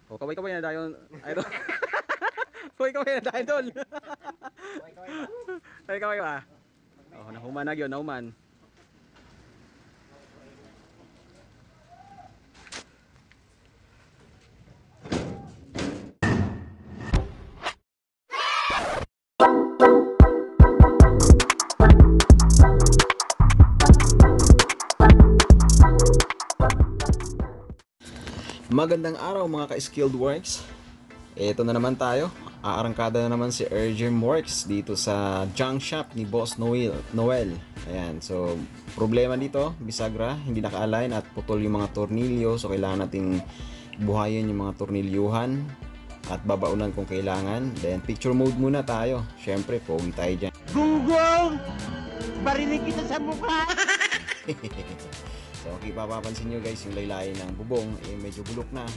O, kaway-kaway na tayo. Idol. Kaway-kaway na tayo, Idol. Kaway-kaway ba? Oh, nahuman na yun, nahuman. Magandang araw mga ka-skilled works. Ito na naman tayo. Aarangkada na naman si Urgent Works dito sa junk shop ni Boss Noel. Ayan, so problema dito, bisagra, hindi naka-align at putol yung mga tornilyo. So kailangan nating buhayin yung mga tornilyuhan at babaunan kung kailangan. Then picture mode muna tayo. Syempre, pogi tayo dyan. Gunggong! Barinig kita sa mukha! So okay, papapansin nyo guys, yung laylayan ng bubong medyo bulok na.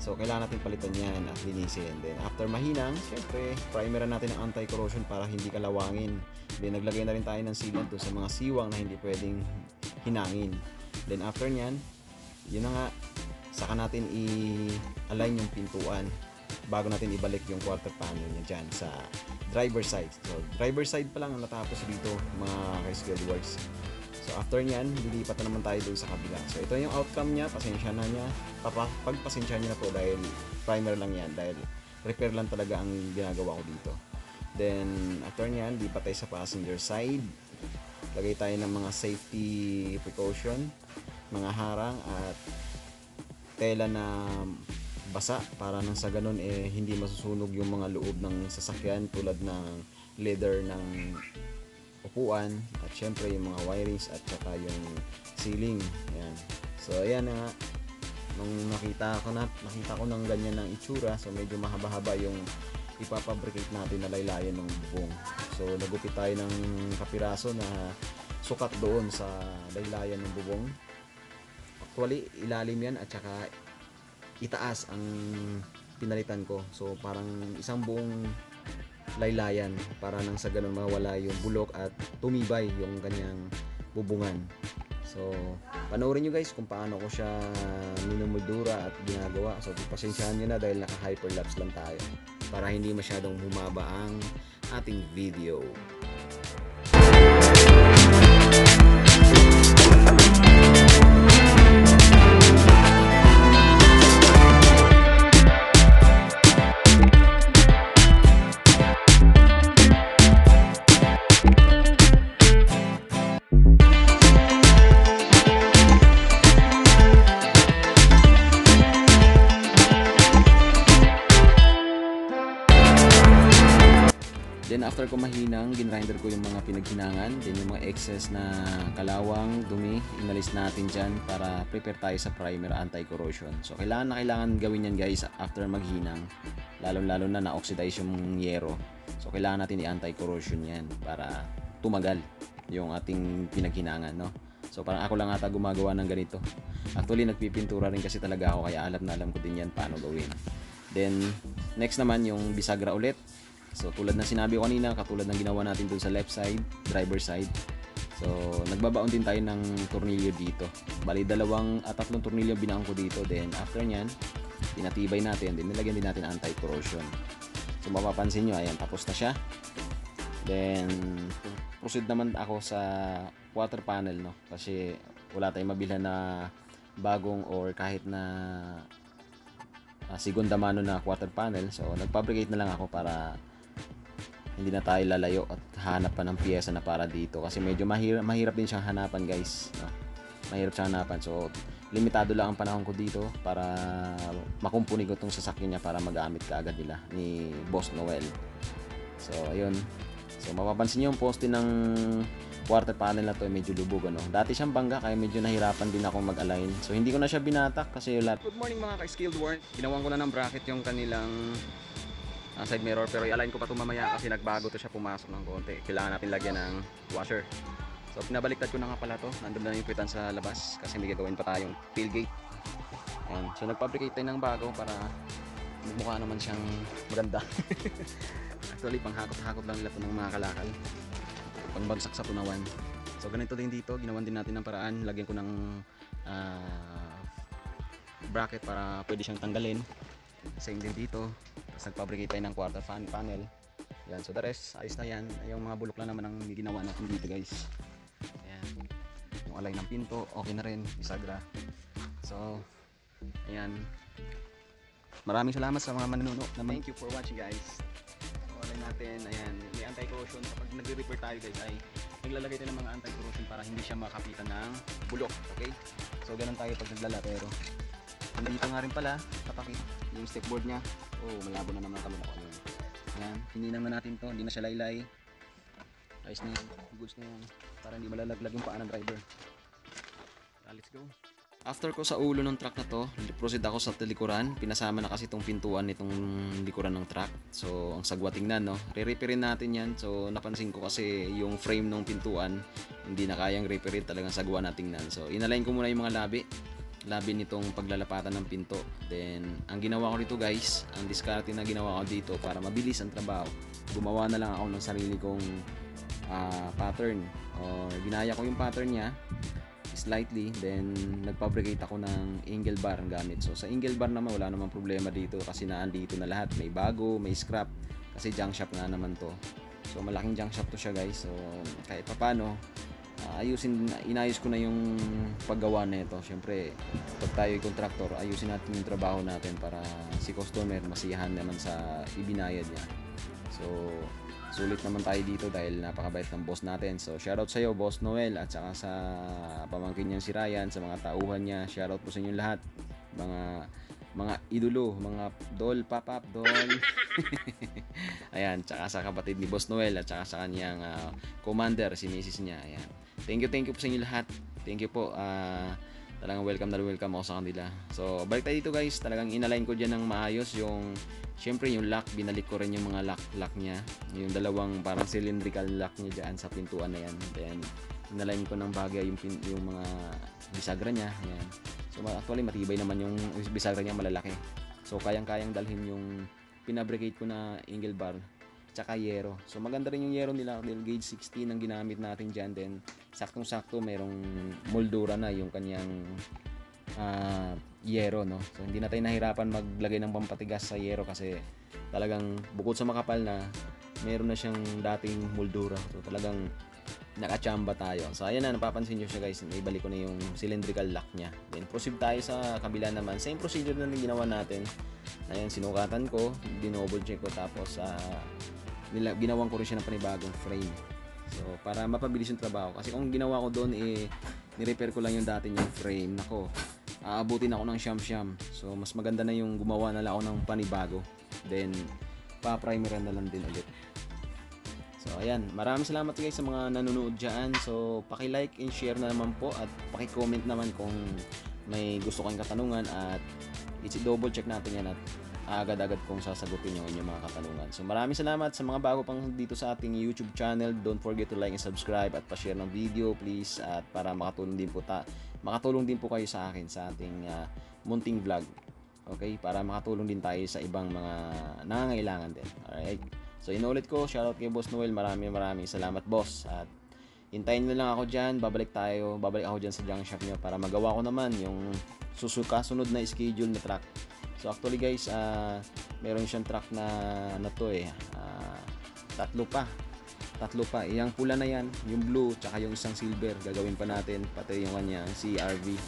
So kailangan natin palitan yan at linisin. Then after mahinang, syempre primeran natin ang anti-corrosion para hindi kalawangin. Then naglagay na rin tayo ng sealant sa mga siwang na hindi pwedeng hinangin. Then after nyan, yun na nga, saka natin i-align yung pintuan bago natin ibalik yung quarter panel niya dyan sa driver side. So driver side pa lang ang natapos dito mga ka-skilled works. So after nyan, lilipat na naman tayo dun sa kabila. So ito yung outcome niya, pasensya na niya. Pagpasensya niya na po dahil primer lang yan. Dahil repair lang talaga ang ginagawa ko dito. Then after nyan, lipat tayo sa passenger side. Lagay tayo ng mga safety precaution, mga harang at tela na basa para nang sa ganun hindi masusunog yung mga loob ng sasakyan tulad ng leather ng upuan at syempre yung mga wirings at saka yung ceiling. Ayan. So ayan na nga, nung nakita ko ng ganyan ng itsura, so medyo mahaba-haba yung ipapabricate natin na laylayan ng bubong. So nagupit tayo ng kapiraso na sukat doon sa laylayan ng bubong. Actually ilalim yan at saka itaas ang pinalitan ko. So parang isang buong laylayan para nang sa ganun mawala yung bulok at tumibay yung kanyang bubungan. So panoorin nyo guys kung paano ko siya minumuldura at ginagawa. So pasensyahan nyo na dahil naka hyperlapse lang tayo para hindi masyadong humaba ang ating video. Then after ko mahinang, ginrinder ko yung mga pinaghinangan, then yung mga excess na kalawang, dumi, inalis natin dyan para prepare tayo sa primer anti-corrosion. So kailangan gawin yan guys after maghinang, lalo na na-oxidize yung yero. So kailangan natin i-anti-corrosion yan para tumagal yung ating pinaghinangan, no? So parang ako lang ata gumagawa ng ganito. Actually nagpipintura rin kasi talaga ako, kaya alam ko din yan paano gawin. Then next naman yung bisagra ulit. So tulad ng sinabi ko kanina, katulad ng ginawa natin dun sa left side, driver side. So nagbabaon din tayo ng tornilyo dito. Bali tatlong tornilyo binaon ko dito. Then after nyan, pinatibay natin, then nilagyan din natin anti-corrosion. So mapapansin nyo, ayan, tapos na siya. Then proceed naman ako sa quarter panel, no? Kasi wala tayong mabilhan na bagong or kahit na segunda mano na quarter panel. So nagfabricate na lang ako para hindi na tayo lalayo at hanap pa ng piyesa na para dito kasi medyo mahirap din siyang hanapan guys, no? Mahirap siyang hanapan. So limitado lang ang panahon ko dito para makumpuni ko itong sasakyan niya para magamit kaagad nila ni Boss Noel. So ayun, so mapapansin nyo yung poste ng quarter panel na to medyo lubog, ano? Dati siyang bangga kaya medyo nahirapan din ako mag-align. So hindi ko na siya binatak kasi Good morning mga ka-skilled work. Ginawan ko na ng bracket yung kanilang side mirror, pero i-align ko pa ito mamaya kasi nagbago to siya, pumasok ng konti. Kailangan natin lagyan ng washer. So pinabaliktad ko na nga pala to. Nandun na yung pitan sa labas kasi may gagawin pa tayong tailgate. Ayan. So nagfabricate tayo ng bago para mukha naman siyang maganda. Actually panghakot-hakot lang nila ito ng mga kalakal, pangbagsak sa tunawan. So ganito din dito, ginawan din natin ng paraan. Lagyan ko ng bracket para pwede siyang tanggalin. Same din dito. Tapos nagfabricate tayo ng quarter panel. Yan, so the rest, ayos na yan. Yung mga bulok lang naman ang ginawa natin dito guys. Ayan. Yung align ng pinto, okay na rin, bisagra. So, ayan. Maraming salamat sa mga manunood. Thank you for watching guys. So, align natin, ayan, may anti-corrosion. Kapag nagre-repair tayo guys ay naglalagay tayo ng mga anti-corrosion para hindi siya makapitan ng bulok. Okay? So, ganun tayo pag naglala, pero nandito nga rin pala, kapakit yung stepboard nya. Oh, malabo na naman kami na ano. Ayan, hininang na natin to, hindi na siya laylay. Ayos na yan, goods na yan, para hindi malalaglag yung paa ng driver. Let's go. After ko sa ulo ng truck na to, proceed ako sa likuran. Pinasama na kasi itong pintuan nitong likuran ng truck. So, ang sagwa tingnan, no? Re-repairin natin yan. So, napansin ko kasi yung frame ng pintuan, hindi na kayang repairin, talagang sagwa na tingnan. So, inalign ko muna yung mga labi nitong paglalapatan ng pinto. Then, ang ginawa ko dito guys, ang diskarte na ginawa ko dito para mabilis ang trabaho, gumawa na lang ako ng sarili kong pattern, or ginaya ko yung pattern niya slightly, then nagfabricate ako ng angle bar ang gamit. So sa angle bar naman wala namang problema dito kasi naandito na lahat, may bago, may scrap, kasi junk shop nga naman to. So malaking junk shop to siya guys. So kahit papano, inayos ko na yung paggawa nito. Syempre pag tayo contractor, ayusin natin yung trabaho natin para si customer masiyahan naman sa ibinayad niya. So sulit naman tayo dito dahil napakabait ng boss natin. So shoutout sa iyo Boss Noel, at saka sa pamangkin niya si Ryan, sa mga tauhan niya. Shoutout po sa inyo lahat, mga idolo, mga doll, pop-up doll. Ayan, tsaka sa kapatid ni Boss Noel, at saka sa kanyang commander, si Mrs. niya. Ayan. Thank you po sa inyo lahat. Thank you po. Talagang welcome ako sa kanila. So balik tayo dito guys, talagang inalign ko dyan ng maayos yung, syempre yung lock, binalik ko rin yung mga lock niya, yung dalawang parang cylindrical lock niya dyan sa pintuan na yan. Then inalign ko ng bagay yung mga bisagra niya. Ayan. So actually matibay naman yung bisagra niya, malalaki. So kayang dalhin yung pinabricate ko na angle bar tsaka yero. So maganda rin yung yero nila, gauge 16 ang ginamit natin dyan. Then saktong-sakto merong moldura na yung kanyang yero, no? So hindi na tayo nahirapan maglagay ng pampatigas sa yero kasi talagang bukod sa makapal na, meron na siyang dating moldura. So talagang nakachamba tayo. So ayan na, napapansin nyo siya guys, ibalik ko na yung cylindrical lock nya. Then proceed tayo sa kabila naman, same procedure na ginawa natin. Ayan, sinukatan ko, dinouble check ko, tapos ginawan ko rin siya ng panibagong frame. So para mapabilis yung trabaho, kasi kung ginawa ko doon ni-repair ko lang yung dati niyang frame, nako, aabutin ako ng siyam. So mas maganda na yung gumawa na lang ako ng panibago, then pa-primeran na lang din ulit. So ayan, maraming salamat guys sa mga nanonood dyan. So paki-like and share na naman po, at paki-comment naman kung may gusto kayong katanungan, at i-double check natin yan, at agad-agad kong sasagutin yung inyong mga katanungan. So maraming salamat sa mga bago pang dito sa ating YouTube channel. Don't forget to like and subscribe, at pa-share ng video please, at para makatulong din po kayo sa akin sa ating munting vlog. Okay, para makatulong din tayo sa ibang mga nangangailangan din. Alright, so inulit ko, shoutout kay Boss Noel, maraming salamat boss, at hintayin na lang ako dyan. Babalik ako dyan sa junk shop nyo para magawa ko naman yung susunod na schedule na truck. So actually guys, meron siyang truck na to tatlo pa. Yung pula na yan, yung blue, tsaka yung isang silver, gagawin pa natin, pati yung kanya CRV.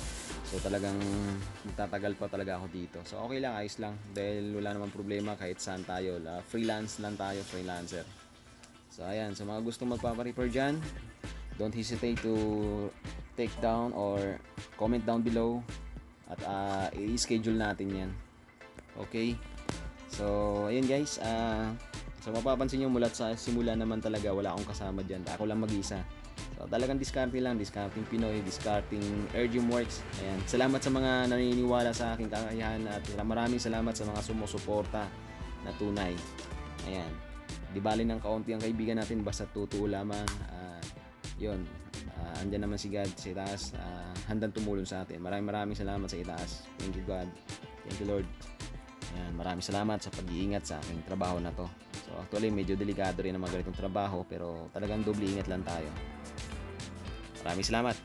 So talagang tatagal pa talaga ako dito. So okay lang, ayos lang, dahil wala namang problema kahit saan tayo. Freelance lang tayo, freelancer. So ayan, sa mga gustong magpapa-repair dyan, don't hesitate to take down or comment down below, at i-schedule natin yan. Okay, so ayun guys, so mapapansin nyo mula sa simula naman talaga wala akong kasama dyan, ako lang mag-isa. So talagang discarding Pinoy, discarding Ergium Works. Ayan, salamat sa mga naniniwala sa aking kakayahan, at maraming salamat sa mga sumusuporta na tunay. Ayan, di bali ng kaunti ang kaibigan natin, basta totoo lamang. Yun, andyan naman si God sa itaas, handang tumulong sa atin. Maraming salamat sa itaas. Thank you God, thank you Lord. Ayan, maraming salamat sa pag-iingat sa aking trabaho na to. So actually medyo delikado rin ang mga ganitong trabaho, pero talagang doble ingat lang tayo. Maraming salamat.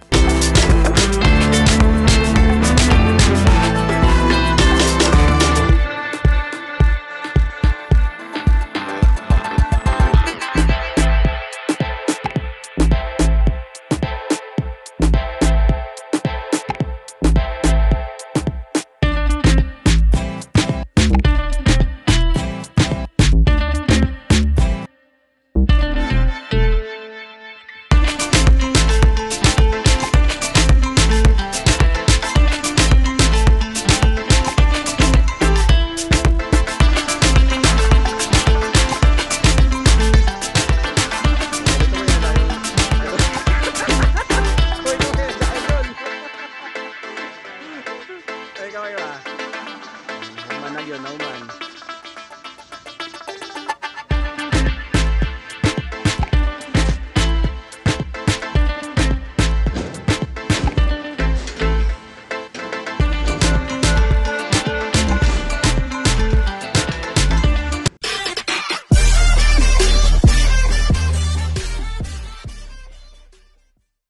Baguio, Nauman.